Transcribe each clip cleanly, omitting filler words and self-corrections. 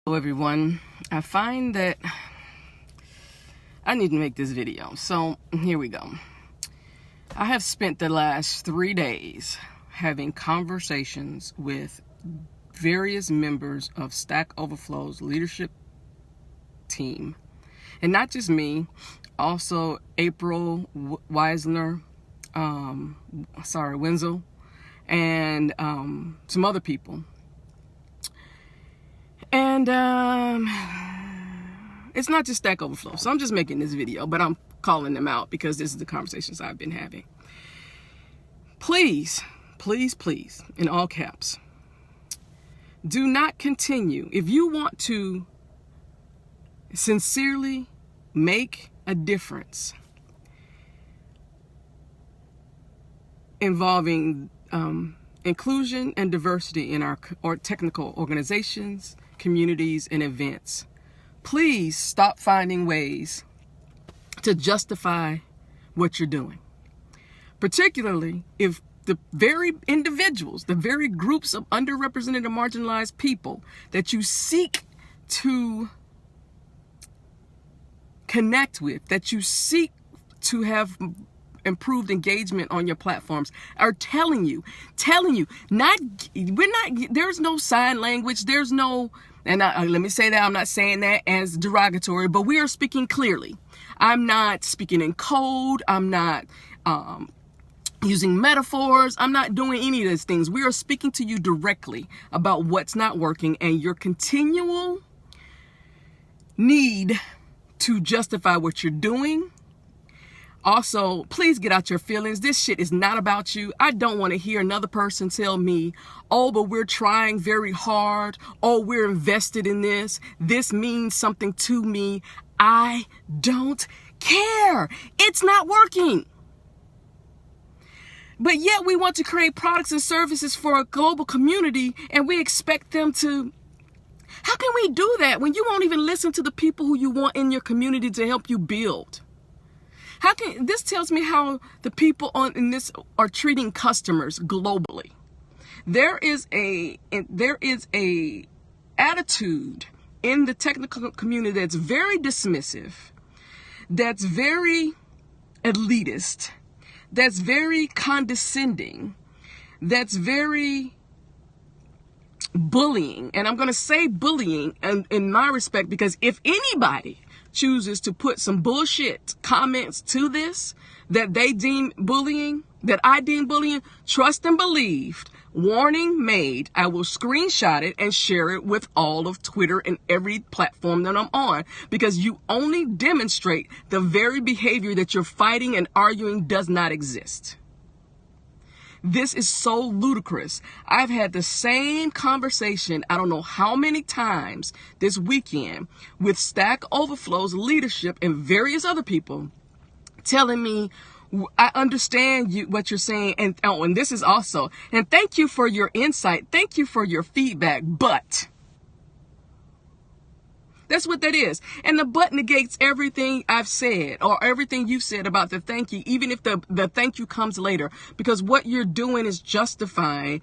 Hello everyone. I find that I need to make this video. So here we go. I have spent the last 3 days having conversations with various members of Stack Overflow's leadership team. And not just me, also April Wenzel, and some other people. And it's not just Stack Overflow, so I'm just making this video, but I'm calling them out because this is the conversations I've been having. Please, please, please, in all caps, do not continue. If you want to sincerely make a difference involving inclusion and diversity in our technical organizations, communities, and events, please stop finding ways to justify what you're doing. Particularly if the very individuals, the very groups of underrepresented and marginalized people that you seek to connect with, that you seek to have improved engagement on your platforms, are telling you, there's no sign language, there's no, and let me say that, I'm not saying that as derogatory, but we are speaking clearly. I'm not speaking in code, I'm not using metaphors, I'm not doing any of those things. We are speaking to you directly about what's not working and your continual need to justify what you're doing. Also, please get out your feelings. This shit is not about you. I don't want to hear another person tell me, oh, but we're trying very hard. Oh, we're invested in this. This means something to me. I don't care. It's not working. But yet we want to create products and services for a global community, and we expect them to. How can we do that when you won't even listen to the people who you want in your community to help you build? How can this tells me how the people in this are treating customers globally? There is a attitude in the technical community that's very dismissive, that's very elitist, that's very condescending, that's very bullying. And I'm going to say bullying in my respect, because if anybody chooses to put some bullshit comments to this that they deem bullying, that I deem bullying, trust and believed, warning made, I will screenshot it and share it with all of Twitter and every platform that I'm on, because you only demonstrate the very behavior that you're fighting and arguing does not exist. This is so ludicrous. I've had the same conversation, I don't know how many times this weekend, with Stack Overflow's leadership and various other people telling me, I understand what you're saying, and this is also, and thank you for your insight, thank you for your feedback, but that's what that is. And the but negates everything I've said or everything you've said about the thank you, even if the thank you comes later, because what you're doing is justifying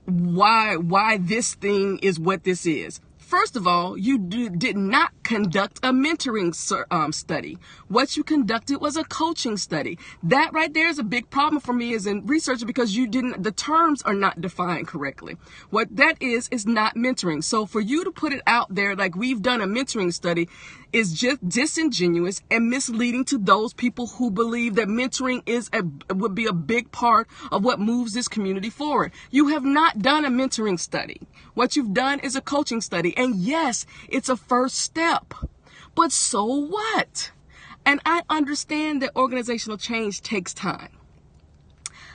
why this thing is what this is. First of all, you did not conduct a mentoring study. What you conducted was a coaching study. That right there is a big problem for me as a researcher, because the terms are not defined correctly. What that is not mentoring. So for you to put it out there like we've done a mentoring study is just disingenuous and misleading to those people who believe that mentoring would be a big part of what moves this community forward. You have not done a mentoring study. What you've done is a coaching study. And yes, it's a first step, but so what? And I understand that organizational change takes time.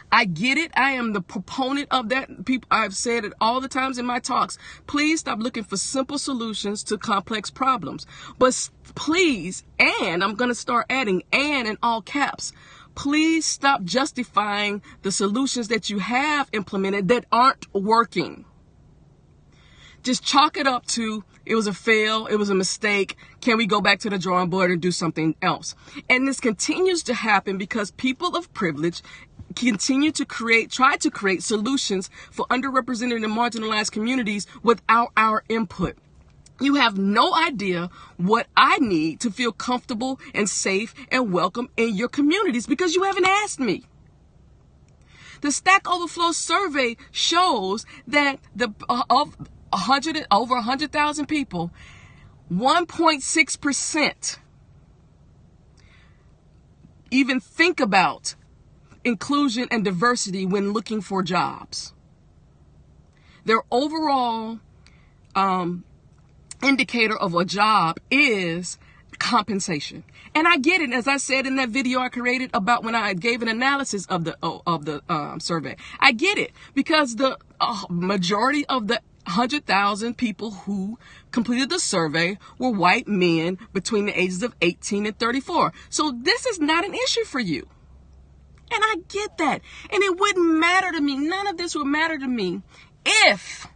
I get it. I am the proponent of that. I've said it all the times in my talks. Please stop looking for simple solutions to complex problems. But please, and I'm going to start adding and in all caps, please stop justifying the solutions that you have implemented that aren't working. Just chalk it up to, it was a fail, it was a mistake, can we go back to the drawing board and do something else? And this continues to happen because people of privilege continue to try to create solutions for underrepresented and marginalized communities without our input. You have no idea what I need to feel comfortable and safe and welcome in your communities because you haven't asked me. The Stack Overflow survey shows that of over 100,000 people, 1.6% even think about inclusion and diversity when looking for jobs. Their overall indicator of a job is compensation. And I get it, as I said in that video I created about when I gave an analysis of the survey. I get it, because the majority of the 100,000 people who completed the survey were white men between the ages of 18 and 34. So this is not an issue for you. And I get that. And it wouldn't matter to me. None of this would matter to me if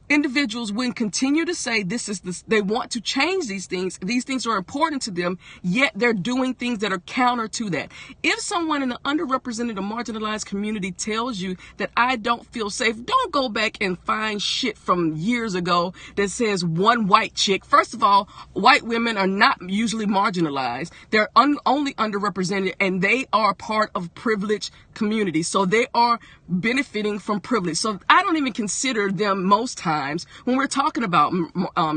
individuals wouldn't continue to say they want to change these things are important to them, yet they're doing things that are counter to that. If someone in the underrepresented or marginalized community tells you that I don't feel safe, don't go back and find shit from years ago that says one white chick. First of all, white women are not usually marginalized. They're only underrepresented, and they are part of privileged communities. So they are benefiting from privilege. So I don't even consider them most times when we're talking about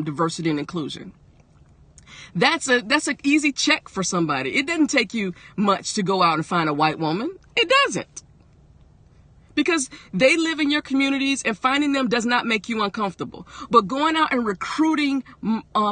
diversity and inclusion. That's an easy check for somebody. It doesn't take you much to go out and find a white woman. It doesn't. Because they live in your communities, and finding them does not make you uncomfortable. But going out and recruiting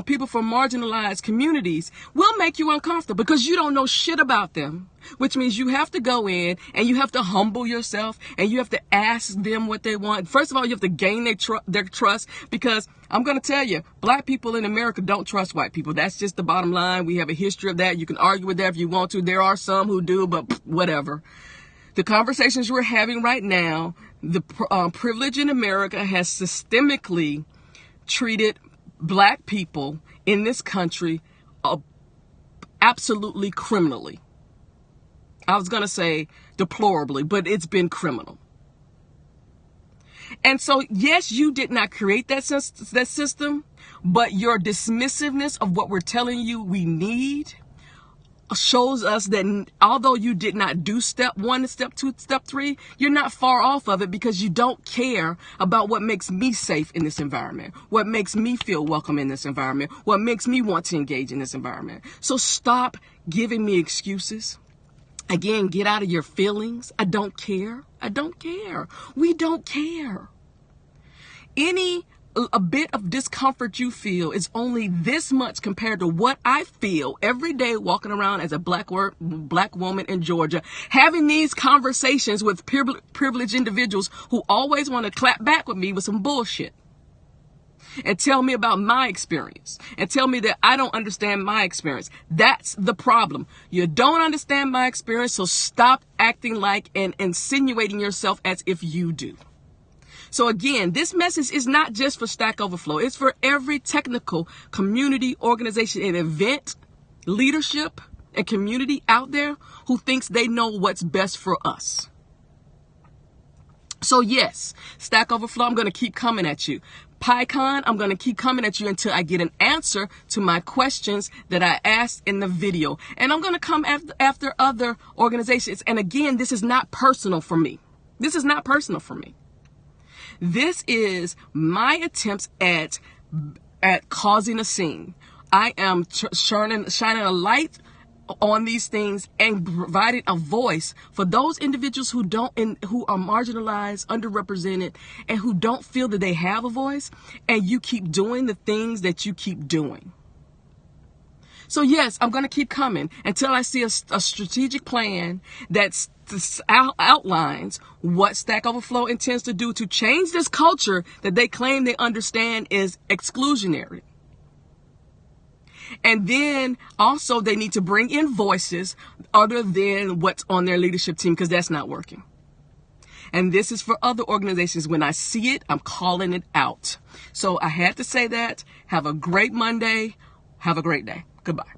people from marginalized communities will make you uncomfortable because you don't know shit about them, which means you have to go in and you have to humble yourself and you have to ask them what they want. First of all, you have to gain their trust, because I'm going to tell you, black people in America don't trust white people. That's just the bottom line. We have a history of that. You can argue with that if you want to. There are some who do, but whatever. The conversations we're having right now, the privilege in America has systemically treated black people in this country absolutely criminally. I was going to say deplorably, but it's been criminal. And so, yes, you did not create that system, but your dismissiveness of what we're telling you we need shows us that although you did not do step 1, step 2, step 3, you're not far off of it, because you don't care about what makes me safe in this environment, what makes me feel welcome in this environment, what makes me want to engage in this environment. So stop giving me excuses. Again, get out of your feelings. I don't care. I don't care. We don't care. A bit of discomfort you feel is only this much compared to what I feel every day walking around as a black woman in Georgia, having these conversations with privileged individuals who always want to clap back with me with some bullshit and tell me about my experience and tell me that I don't understand my experience. That's the problem. You don't understand my experience, so stop acting like and insinuating yourself as if you do. So again, this message is not just for Stack Overflow. It's for every technical community, organization, and event leadership and community out there who thinks they know what's best for us. So yes, Stack Overflow, I'm going to keep coming at you. PyCon, I'm going to keep coming at you until I get an answer to my questions that I asked in the video. And I'm going to come after other organizations. And again, this is not personal for me. This is not personal for me. This is my attempts at causing a scene. I am shining a light on these things and providing a voice for those individuals who are marginalized, underrepresented, and who don't feel that they have a voice. And you keep doing the things that you keep doing. So yes, I'm going to keep coming until I see a strategic plan that outlines what Stack Overflow intends to do to change this culture that they claim they understand is exclusionary. And then also they need to bring in voices other than what's on their leadership team, because that's not working. And this is for other organizations. When I see it, I'm calling it out. So I had to say that. Have a great Monday. Have a great day. Goodbye.